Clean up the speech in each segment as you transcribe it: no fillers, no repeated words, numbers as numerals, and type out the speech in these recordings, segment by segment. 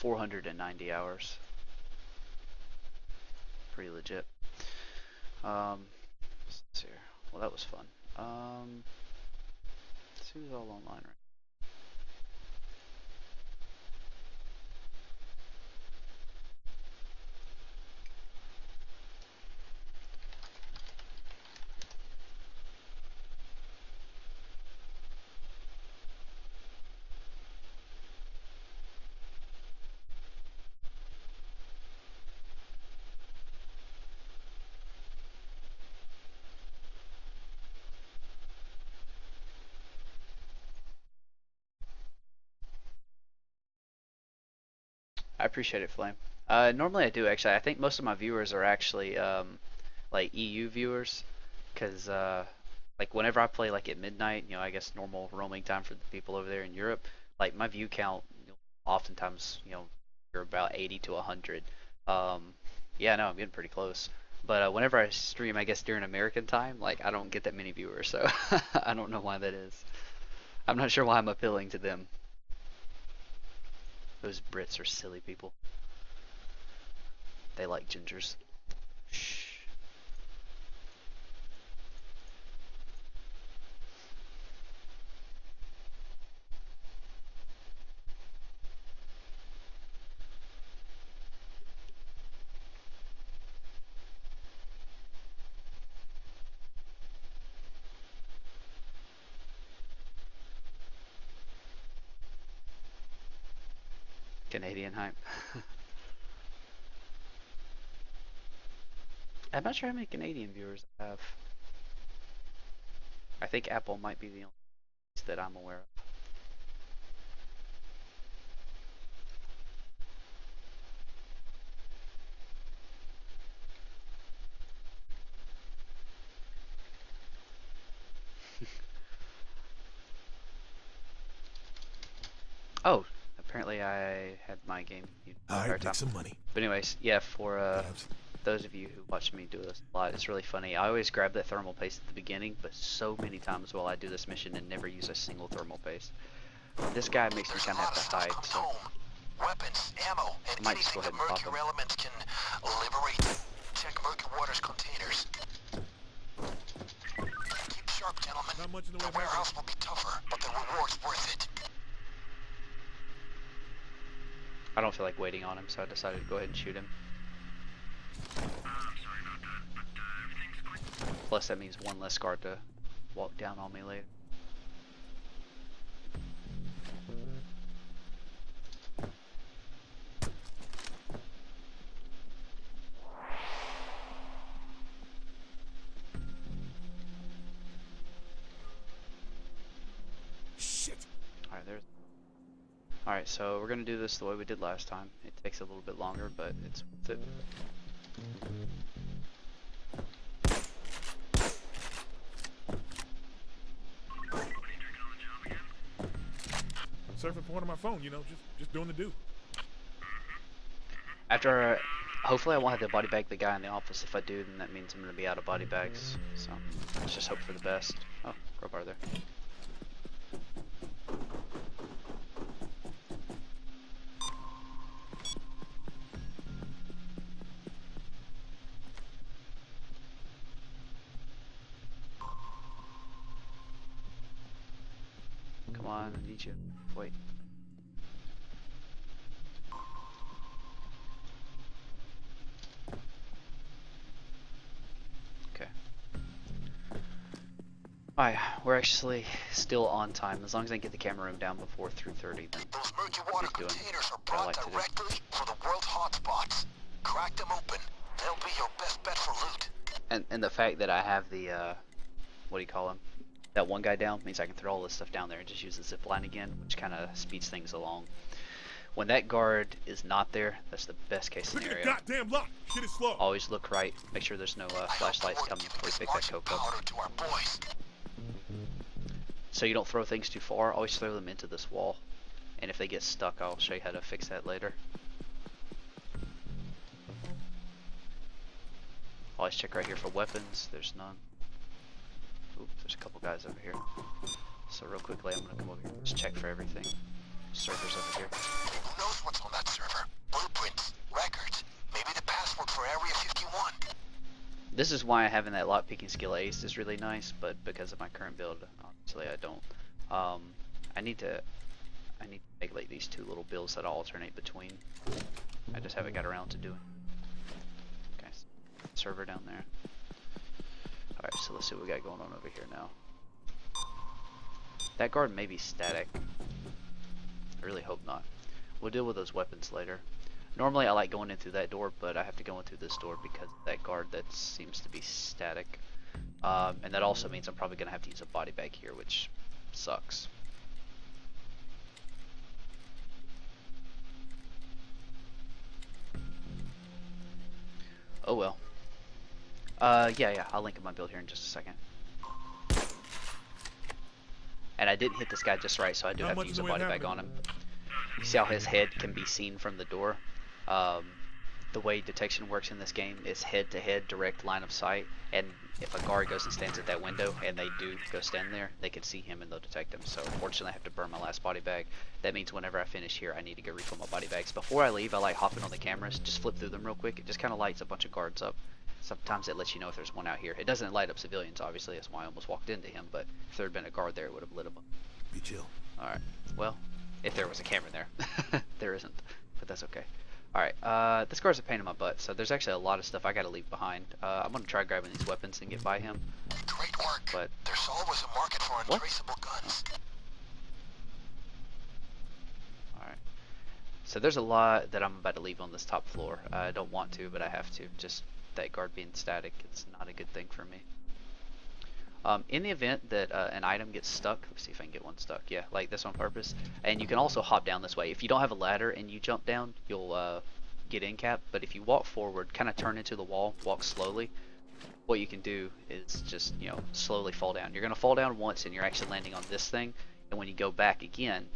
490 hours. Pretty legit. Let's see here. Well, that was fun. Let's see who's all online right. I appreciate it, Flame. Normally I do actually. I think most of my viewers are actually like EU viewers, because like whenever I play like at midnight, I guess normal roaming time for the people over there in Europe, like my view count, oftentimes, you're about 80 to 100. Um, yeah, no, I'm getting pretty close. But whenever I stream, I guess during American time, like I don't get that many viewers, so I don't know why that is. I'm not sure why I'm appealing to them. Those Brits are silly people. They like gingers. Shh. Canadian hype. I'm not sure how many Canadian viewers I have. I think Apple might be the only place that I'm aware of. Oh, apparently I had my game the entire time. Make some money. But anyways, yeah, for those of you who watch me do this a lot, it's really funny. I always grab that thermal paste at the beginning, but so many times will I do this mission and never use a single thermal paste. This guy makes me kind of have to hide, so weapons, ammo, and I might just go anything ahead the and pop mercury him. elements can liberate. Check Murky Water's containers. Keep sharp, gentlemen. Not much in the way The warehouse will be tougher, but the reward's worth it. I don't feel like waiting on him, so I decided to go ahead and shoot him. Plus that means one less guard to walk down on me later. Shit. Alright, there's. Alright, so we're gonna do this the way we did last time. It takes a little bit longer, but it's worth it. Surfing point on my phone, just doing the do. After, hopefully I won't have to body bag the guy in the office. If I do, then that means I'm gonna be out of body bags. So, let's just hope for the best. Oh, crowbar there. Come on, I need you. Wait. Okay. Alright, we're actually still on time. As long as I get the camera room down before 3:30, then Those Murky Water doing containers are what I brought like to do. directly for the world's hotspots. Crack them open. They'll be your best bet for loot. And the fact that I have the what do you call him? That one guy down means I can throw all this stuff down there and just use the zip line again, which kind of speeds things along. When that guard is not there, that's the best case Look at the scenario. goddamn lock. Shit is slow. Always look right. Make sure there's no flashlights coming before you pick that coke up. Powder to our boys. So you don't throw things too far. Always throw them into this wall. And if they get stuck, I'll show you how to fix that later. Always check right here for weapons. There's none. Oop, there's a couple guys over here. So real quickly, I'm gonna come over here. Just check for everything. Servers over here. Who knows what's on that server? This is why having that lock picking skill ace is really nice, but because of my current build, obviously I don't. Um, I need to make like these two little builds that I alternate between. I just haven't got around to doing. Okay, server down there. All right, so let's see what we got going on over here now. That guard may be static. I really hope not. We'll deal with those weapons later. Normally I like going in through that door, but I have to go in through this door because of that guard that seems to be static. And that also means I'm probably going to have to use a body bag here, which sucks. Oh well. Yeah, I'll link up my build here in just a second. And I didn't hit this guy just right, so I do have to use a body bag on him. You see how his head can be seen from the door? The way detection works in this game is head-to-head direct line of sight, and if a guard goes and stands at that window and they do go stand there, they can see him and they'll detect him. So unfortunately I have to burn my last body bag. That means whenever I finish here I need to go refill my body bags. Before I leave I like hopping on the cameras, just flip through them real quick. It just kind of lights a bunch of guards up. Sometimes it lets you know if there's one out here. It doesn't light up civilians obviously, that's why I almost walked into him, but if there had been a guard there it would have lit him up. Be chill. Alright, well, if there was a camera there. There isn't, but that's okay. Alright, this guard's a pain in my butt, so there's actually a lot of stuff I gotta leave behind. I'm gonna try grabbing these weapons and get by him. Great work. But there's always a market for what? untraceable guns. Alright. So there's a lot that I'm about to leave on this top floor. I don't want to, but I have to. Just that guard being static, it's not a good thing for me. In the event that an item gets stuck, let's see if I can get one stuck. Yeah, like this on purpose. And you can also hop down this way. If you don't have a ladder and you jump down, you'll get in cap. But if you walk forward, kind of turn into the wall, walk slowly, what you can do is just, you know, slowly fall down. You're going to fall down once and you're actually landing on this thing. And when you go back again,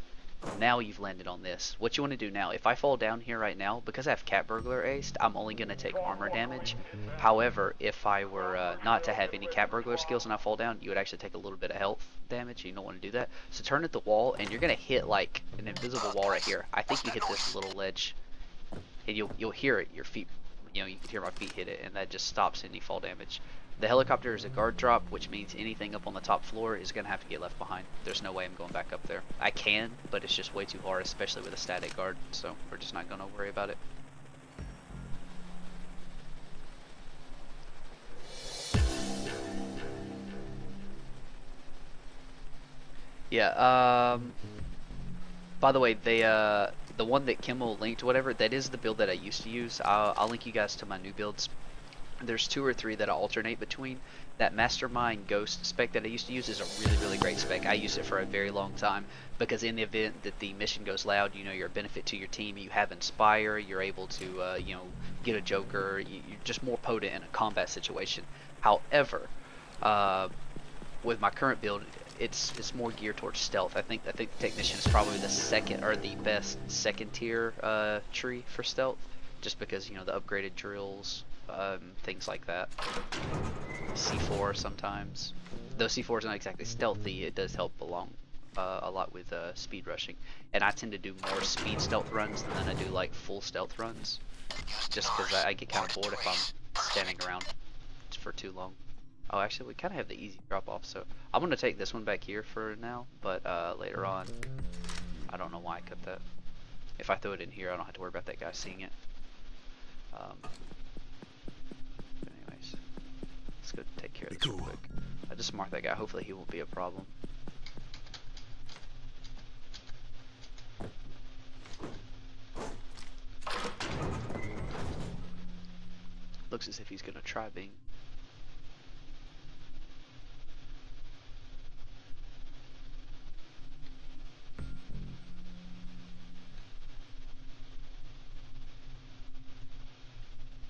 now you've landed on this. What you want to do now, if I fall down here right now, because I have cat burglar aced, I'm only going to take armor damage. However, if I were not to have any cat burglar skills and I fall down, you would actually take a little bit of health damage. You don't want to do that. So turn at the wall and you're going to hit like an invisible wall right here. I think you hit this little ledge and you'll hear it, your feet, you know, you can hear my feet hit it, and that just stops any fall damage. The helicopter is a guard drop, which means anything up on the top floor is going to have to get left behind. There's no way I'm going back up there. I can, but it's just way too hard, especially with a static guard, so we're just not going to worry about it. Yeah, by the way, the one that Kimmel linked, whatever, that is the build that I used to use. I'll link you guys to my new builds. There's 2 or 3 that I alternate between. That Mastermind Ghost spec that I used to use is a really, really great spec. I used it for a very long time because in the event that the mission goes loud, you know, you're a benefit to your team. You have Inspire, you're able to, you know, get a Joker. You're just more potent in a combat situation. However, with my current build, it's more geared towards stealth. I think the Technician is probably the second or the best second tier tree for stealth, just because, you know, the upgraded drills. Things like that. C4 sometimes. Though C4 is not exactly stealthy, it does help along a lot with speed rushing. And I tend to do more speed stealth runs than I do like full stealth runs. Just because I get kind of bored if I'm standing around for too long. Oh, actually, we kind of have the easy drop off, so I'm going to take this one back here for now, but later on, I don't know why I cut that. If I throw it in here, I don't have to worry about that guy seeing it. Let's go take care of this real quick. I just marked that guy. Hopefully he won't be a problem. Looks as if he's gonna try being.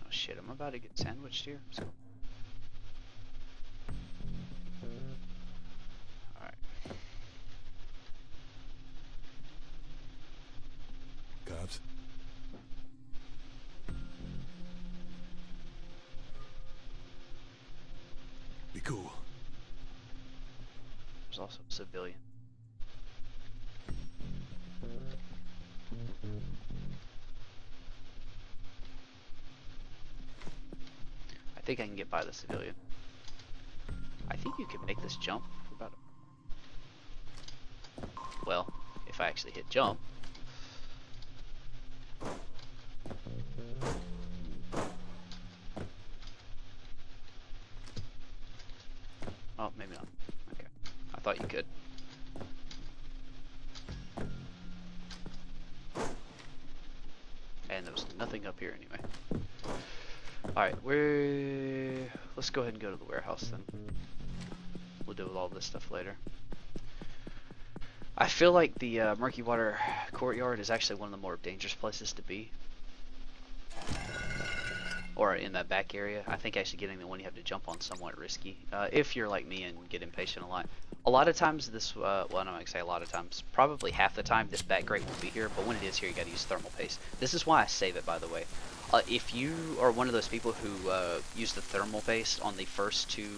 Oh shit, I'm about to get sandwiched here. So Cops. Be cool. there's also a civilian. I think I can get by the civilian. I think you can make this jump. About well, if I actually hit jump. Oh, maybe not. Okay. I thought you could. And there was nothing up here anyway. Alright, let's go ahead and go to the warehouse then. We'll deal with all this stuff later. I feel like the Murky Water Courtyard is actually one of the more dangerous places to be. Or in that back area. I think actually getting the one you have to jump on is somewhat risky. If you're like me and get impatient a lot. A lot of times this, well I'm not going to say a lot of times, probably half the time this back grate will be here, but when it is here you got to use thermal paste. This is why I save it, by the way. If you are one of those people who use the thermal paste on the first two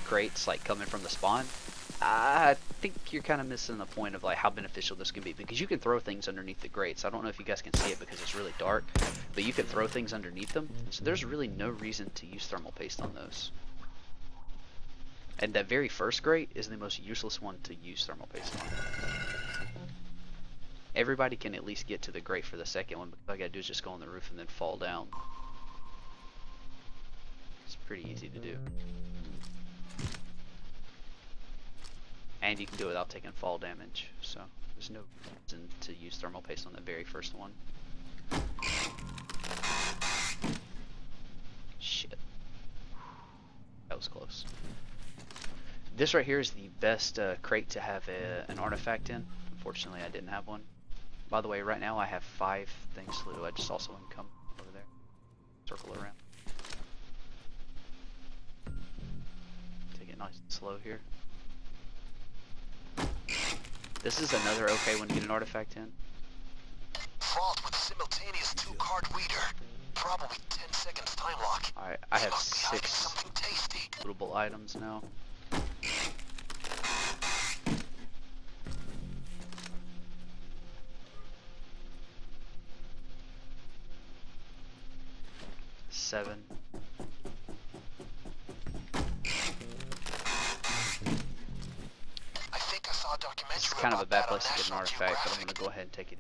grates, like coming from the spawn, I think you're kind of missing the point of like how beneficial this can be, because you can throw things underneath the grates. I don't know if you guys can see it because it's really dark, but you can throw things underneath them, so there's really no reason to use thermal paste on those. And that very first grate is the most useless one to use thermal paste on. Everybody can at least get to the grate for the second one, but all I gotta do is just go on the roof and then fall down. It's pretty easy to do. And you can do it without taking fall damage, so there's no reason to use thermal paste on the very first one. Shit. That was close. This right here is the best crate to have an artifact in. Unfortunately, I didn't have one. By the way, right now I have 5 things to do. I just saw someone come over there. Circle around. Take it nice and slow here. This is another okay one to get an artifact in. Vault with simultaneous 2-card reader. Probably 10 seconds time lock. Alright, I have Must be hiding 6 something tasty. lootable items now. Seven. I think I saw a documentary. It's kind of a about bad that on place to get an National artifact, but I'm Geographic. gonna go ahead and take it.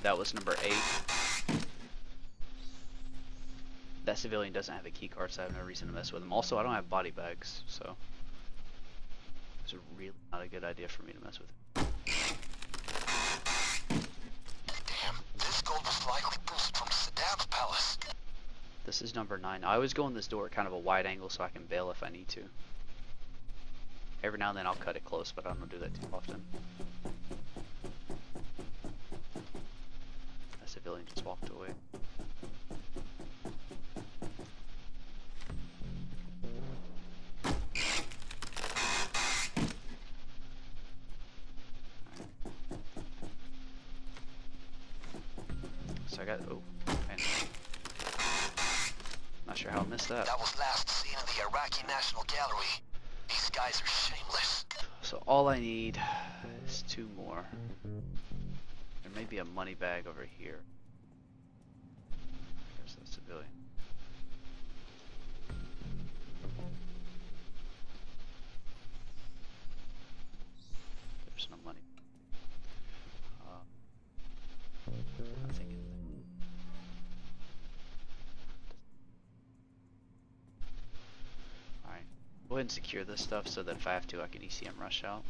That was number 8. That civilian doesn't have a key card, so I have no reason to mess with him. Also, I don't have body bags, so it's really not a good idea for me to mess with him. Damn, this gold was likely boosted from Saddam's palace. This is number 9. I always go in this door at kind of a wide angle so I can bail if I need to. Every now and then I'll cut it close, but I don't do that too often. That civilian just walked away. So I got, oh, man. Not sure how I missed that. That was last seen in the Iraqi National Gallery. These guys are shameless. So all I need is 2 more. There may be a money bag over here. There's the civilian. There's no money. Nothing in there. Alright. Go ahead and secure this stuff so that if I have to, I can ECM rush out.